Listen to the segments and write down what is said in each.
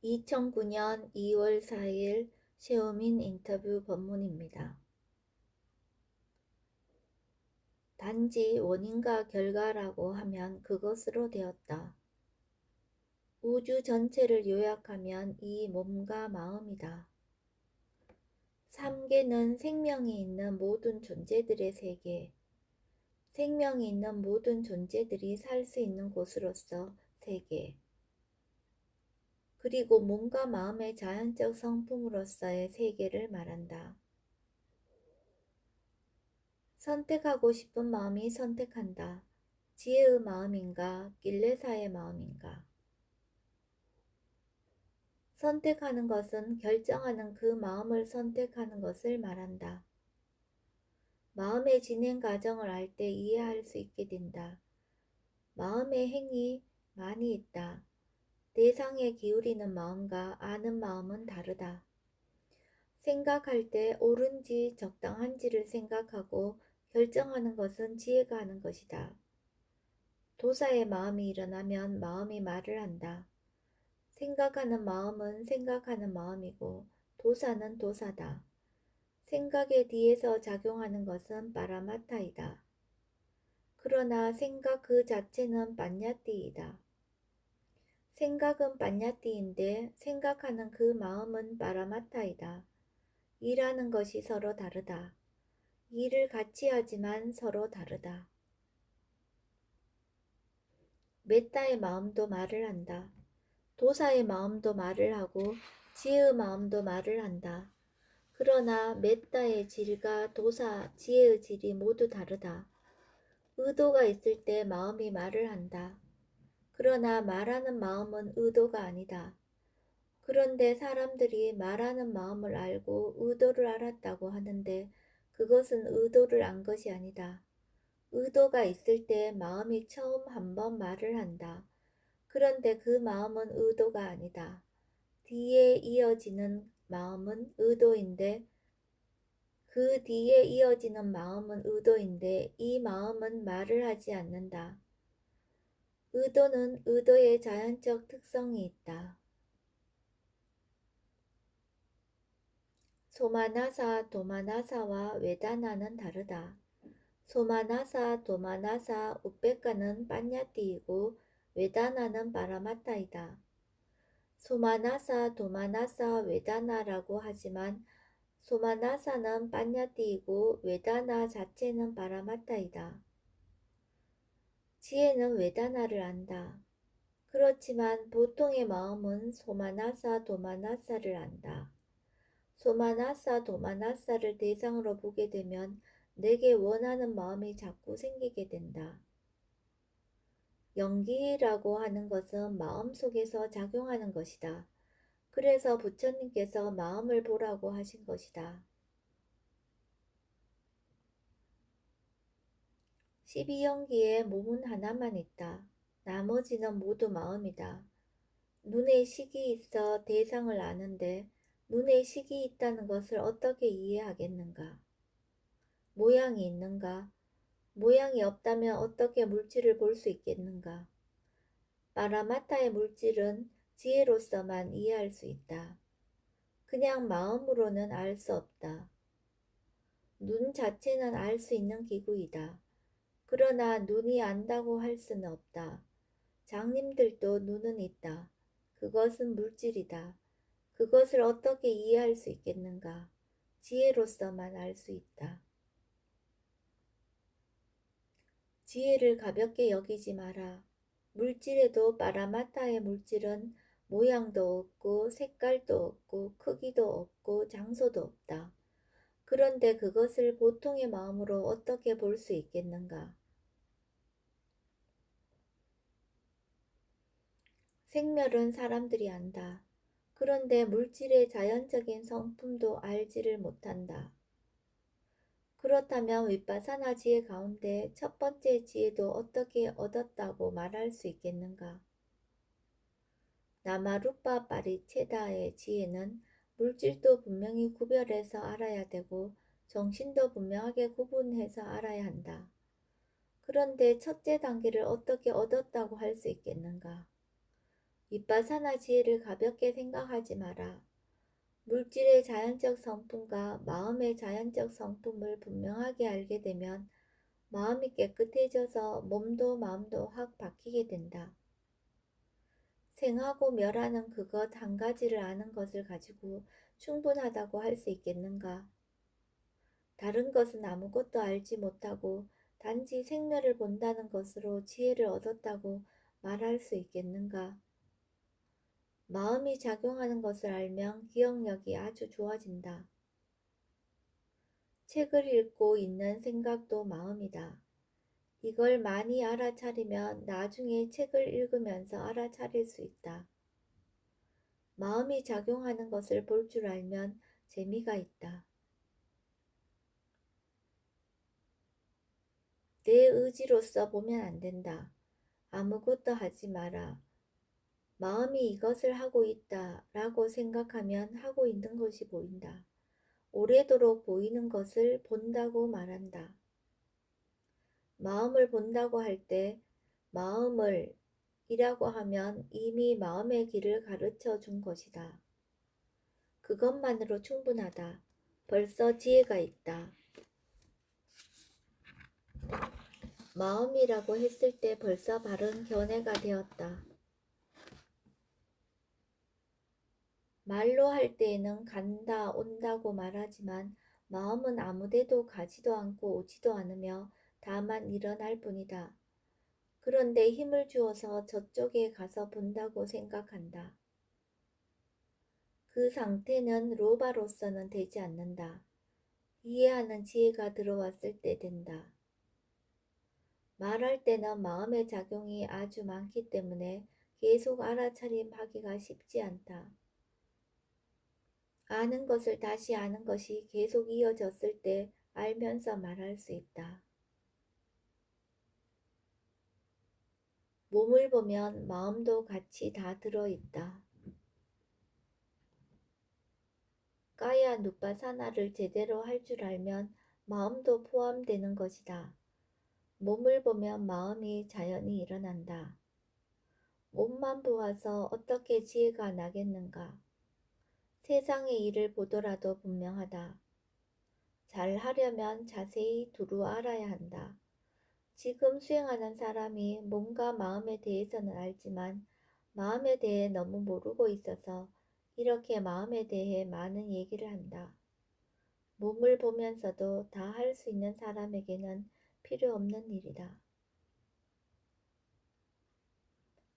2009년 2월 4일 셰오민 인터뷰 본문입니다. 단지 원인과 결과라고 하면 그것으로 되었다. 우주 전체를 요약하면 이 몸과 마음이다. 3계는 생명이 있는 모든 존재들의 세계, 생명이 있는 모든 존재들이 살 수 있는 곳으로서 세계, 그리고 몸과 마음의 자연적 성품으로서의 세계를 말한다. 선택하고 싶은 마음이 선택한다. 지혜의 마음인가, 길레사의 마음인가? 선택하는 것은 결정하는 그 마음을 선택하는 것을 말한다. 마음의 진행 과정을 알 때 이해할 수 있게 된다. 마음의 행이 많이 있다. 대상에 기울이는 마음과 아는 마음은 다르다. 생각할 때 옳은지 적당한지를 생각하고 결정하는 것은 지혜가 하는 것이다. 도사의 마음이 일어나면 마음이 말을 한다. 생각하는 마음은 생각하는 마음이고 도사는 도사다. 생각에 뒤에서 작용하는 것은 파라마타이다. 그러나 생각 그 자체는 반야띠이다. 생각은 반야띠인데 생각하는 그 마음은 파라마타이다. 일하는 것이 서로 다르다. 일을 같이 하지만 서로 다르다. 메타의 마음도 말을 한다. 도사의 마음도 말을 하고 지혜의 마음도 말을 한다. 그러나 메타의 질과 도사, 지혜의 질이 모두 다르다. 의도가 있을 때 마음이 말을 한다. 그러나 말하는 마음은 의도가 아니다. 그런데 사람들이 말하는 마음을 알고 의도를 알았다고 하는데 그것은 의도를 안 것이 아니다. 의도가 있을 때 마음이 처음 한번 말을 한다. 그런데 그 마음은 의도가 아니다. 뒤에 이어지는 마음은 의도인데 그 뒤에 이어지는 마음은 의도인데 이 마음은 말을 하지 않는다. 의도는 의도의 자연적 특성이 있다. 소마나사, 도마나사와 웨다나는 다르다. 소마나사, 도마나사, 우페카는 빠냐띠이고 웨다나는 바라마타이다. 소마나사, 도마나사, 웨다나라고 하지만 소마나사는 빠냐띠이고 웨다나 자체는 바라마타이다. 지혜는 웨다나를 안다. 그렇지만 보통의 마음은 소마나사, 도마나사를 안다. 소마나사, 도마나사를 대상으로 보게 되면 내게 원하는 마음이 자꾸 생기게 된다. 연기라고 하는 것은 마음속에서 작용하는 것이다. 그래서 부처님께서 마음을 보라고 하신 것이다. 12연기에 몸은 하나만 있다. 나머지는 모두 마음이다. 눈에 식이 있어 대상을 아는데 눈에 식이 있다는 것을 어떻게 이해하겠는가? 모양이 있는가? 모양이 없다면 어떻게 물질을 볼 수 있겠는가? 파라마타의 물질은 지혜로서만 이해할 수 있다. 그냥 마음으로는 알 수 없다. 눈 자체는 알 수 있는 기구이다. 그러나 눈이 안다고 할 수는 없다. 장님들도 눈은 있다. 그것은 물질이다. 그것을 어떻게 이해할 수 있겠는가? 지혜로서만 알 수 있다. 지혜를 가볍게 여기지 마라. 물질에도 파라마타의 물질은 모양도 없고 색깔도 없고 크기도 없고 장소도 없다. 그런데 그것을 보통의 마음으로 어떻게 볼 수 있겠는가? 생멸은 사람들이 안다. 그런데 물질의 자연적인 성품도 알지를 못한다. 그렇다면 윗바사나 지혜 가운데 첫 번째 지혜도 어떻게 얻었다고 말할 수 있겠는가? 나마루파 파리체다의 지혜는 물질도 분명히 구별해서 알아야 되고 정신도 분명하게 구분해서 알아야 한다. 그런데 첫째 단계를 어떻게 얻었다고 할 수 있겠는가? 윗바사나 지혜를 가볍게 생각하지 마라. 물질의 자연적 성품과 마음의 자연적 성품을 분명하게 알게 되면 마음이 깨끗해져서 몸도 마음도 확 바뀌게 된다. 생하고 멸하는 그것 한 가지를 아는 것을 가지고 충분하다고 할 수 있겠는가? 다른 것은 아무것도 알지 못하고 단지 생멸을 본다는 것으로 지혜를 얻었다고 말할 수 있겠는가? 마음이 작용하는 것을 알면 기억력이 아주 좋아진다. 책을 읽고 있는 생각도 마음이다. 이걸 많이 알아차리면 나중에 책을 읽으면서 알아차릴 수 있다. 마음이 작용하는 것을 볼 줄 알면 재미가 있다. 내 의지로서 보면 안 된다. 아무것도 하지 마라. 마음이 이것을 하고 있다 라고 생각하면 하고 있는 것이 보인다. 오래도록 보이는 것을 본다고 말한다. 마음을 본다고 할 때 마음을 이라고 하면 이미 마음의 길을 가르쳐 준 것이다. 그것만으로 충분하다. 벌써 지혜가 있다. 마음이라고 했을 때 벌써 바른 견해가 되었다. 말로 할 때에는 간다, 온다고 말하지만 마음은 아무데도 가지도 않고 오지도 않으며 다만 일어날 뿐이다. 그런데 힘을 주어서 저쪽에 가서 본다고 생각한다. 그 상태는 로바로서는 되지 않는다. 이해하는 지혜가 들어왔을 때 된다. 말할 때는 마음의 작용이 아주 많기 때문에 계속 알아차림하기가 쉽지 않다. 아는 것을 다시 아는 것이 계속 이어졌을 때 알면서 말할 수 있다. 몸을 보면 마음도 같이 다 들어있다. 까야 누빠사나를 제대로 할 줄 알면 마음도 포함되는 것이다. 몸을 보면 마음이 자연히 일어난다. 몸만 보아서 어떻게 지혜가 나겠는가? 세상의 일을 보더라도 분명하다. 잘 하려면 자세히 두루 알아야 한다. 지금 수행하는 사람이 몸과 마음에 대해서는 알지만 마음에 대해 너무 모르고 있어서 이렇게 마음에 대해 많은 얘기를 한다. 몸을 보면서도 다 할 수 있는 사람에게는 필요 없는 일이다.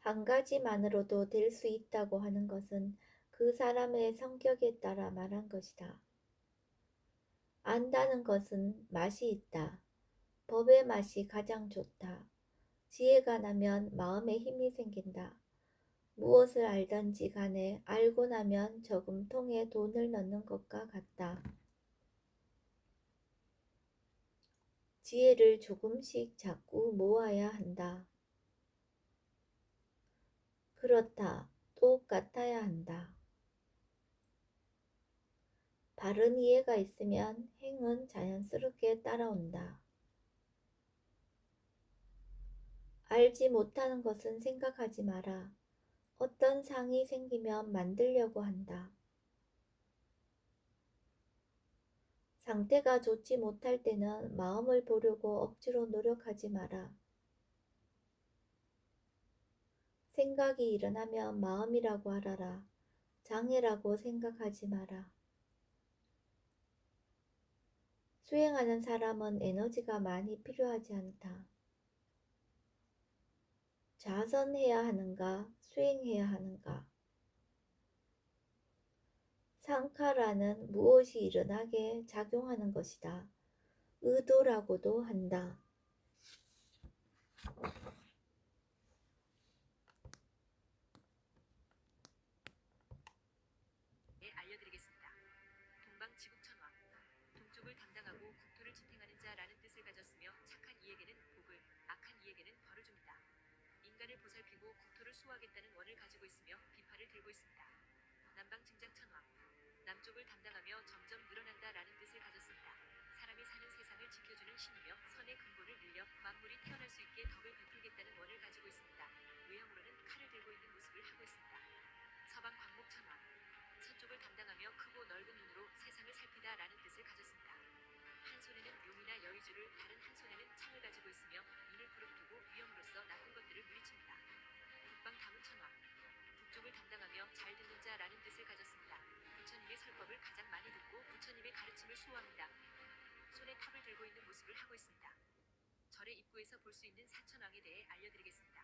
한 가지만으로도 될 수 있다고 하는 것은 그 사람의 성격에 따라 말한 것이다. 안다는 것은 맛이 있다. 법의 맛이 가장 좋다. 지혜가 나면 마음에 힘이 생긴다. 무엇을 알든지 간에 알고 나면 저금통에 돈을 넣는 것과 같다. 지혜를 조금씩 자꾸 모아야 한다. 그렇다. 똑같아야 한다. 바른 이해가 있으면 행은 자연스럽게 따라온다. 알지 못하는 것은 생각하지 마라. 어떤 상이 생기면 만들려고 한다. 상태가 좋지 못할 때는 마음을 보려고 억지로 노력하지 마라. 생각이 일어나면 마음이라고 알아라. 장애라고 생각하지 마라. 수행하는 사람은 에너지가 많이 필요하지 않다. 자선해야 하는가, 수행해야 하는가. 상카라는 무엇이 일어나게 작용하는 것이다. 의도라고도 한다. 알려드리겠습니다. 동방지국천왕, 동쪽을 담당하고 국토를 지탱하는 자라는 뜻을 가졌으며 착한 이에게는 복을, 악한 이에게는 벌을 줍니다. 인간을 보살피고 국토를 수호하겠다는 원을 가지고 있으며 비파를 들고 있습니다. 남방증장천왕, 남쪽을 담당하며 점점 늘어난다라는 뜻을 가졌습니다. 사람이 사는 세상을 지켜주는 신이며 선의 근본을 늘려 만물이 태어날 수 있게 덕을 베풀겠다는 원을 가지고 있습니다. 외형으로는 칼을 들고 있는 모습을 하고 있습니다. 절의 입구에서 볼 수 있는 사천왕에 대해 알려드리겠습니다.